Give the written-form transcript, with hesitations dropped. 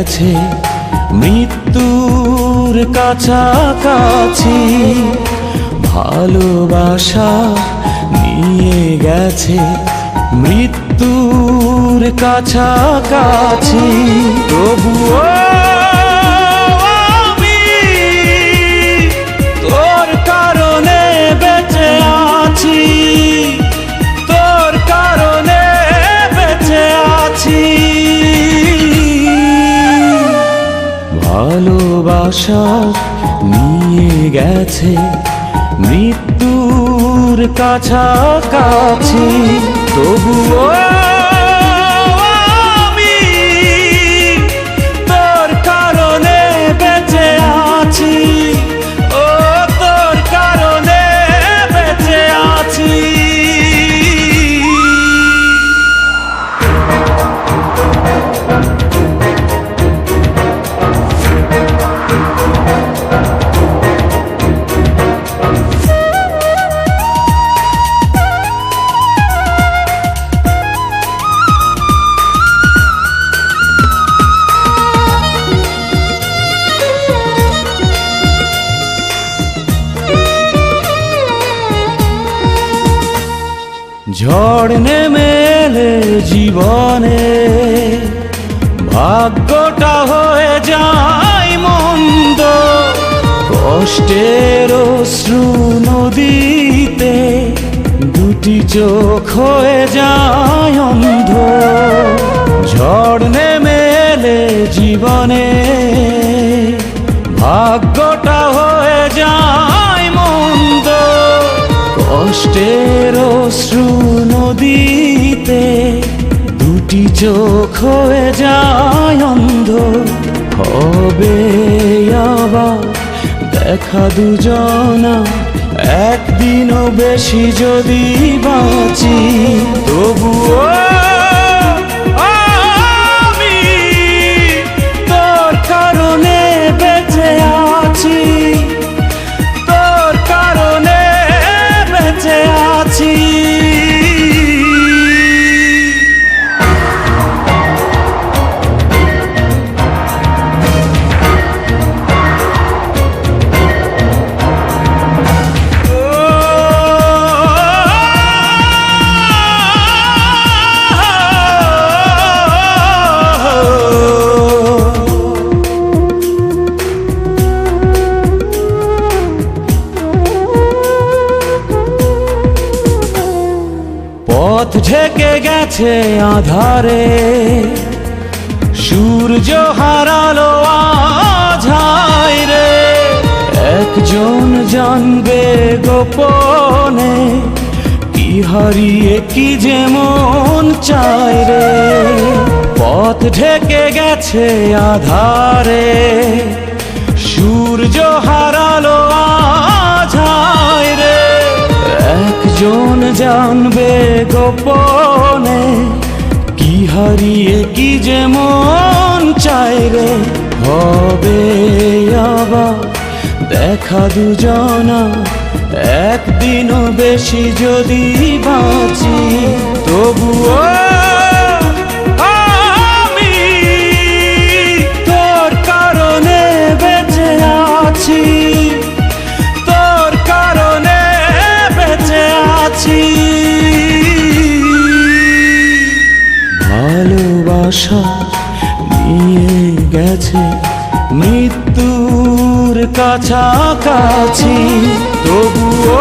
গেছে মৃত্যুর কাছাকাছি, ভালোবাসা নিয়ে গেছে মৃত্যুর কাছাকাছি। তবুও আমি তোর কারণে বেঁচে আছি, তোর কারণে বেঁচে আছি। ভালোবাসা নিয়ে গেছে মৃত্যুর কাছাকাছি, তবুও আমি তোর কারণে বেঁচে আছি, ও তোর কারণে বেঁচে আছি। ঝড় নেমে এলে জীবনে ভাগ্যটা হয়ে যায় মন্দ, কষ্টের অশ্রু নদীতে দুটি চোখ হয়ে যায় অন্ধ। ঝড় নেমে এলে জীবনে ভাগ্যটা হয়ে যায় মন্দ, কষ্টের অশ্রু নদীতে দুটি চোখ হয়ে যায় অন্ধ। হবে আবার দেখা দুজনা একদিনও বেশি যদি বাঁচি, তবুও আমি তোর কারণে বেঁচে আছি, তোর কারণে বেঁচে আছি। পথ ঢেকে গেছে আধারে, সূর্য হারালো আজ হায় রে। একজন জানবে গোপনে কি হারিয়ে কি যে মন চায় রে। পথ ঢেকে গেছে আধারে, সূর্য হারালো আজ হায় রে। একজন জানবে গোপনে কি হারিয়ে কি যে মন চায় রে। হবে আবার দেখা দুজনা একদিনও বেশি যদি বাঁচি, তবুও আমি তোর কারণে বেঁচে আছি, তোর কারণে বেঁচে আছি। ভালোবাসা নিয়ে গেছে মৃত্যুর কাছাকাছি, তবুও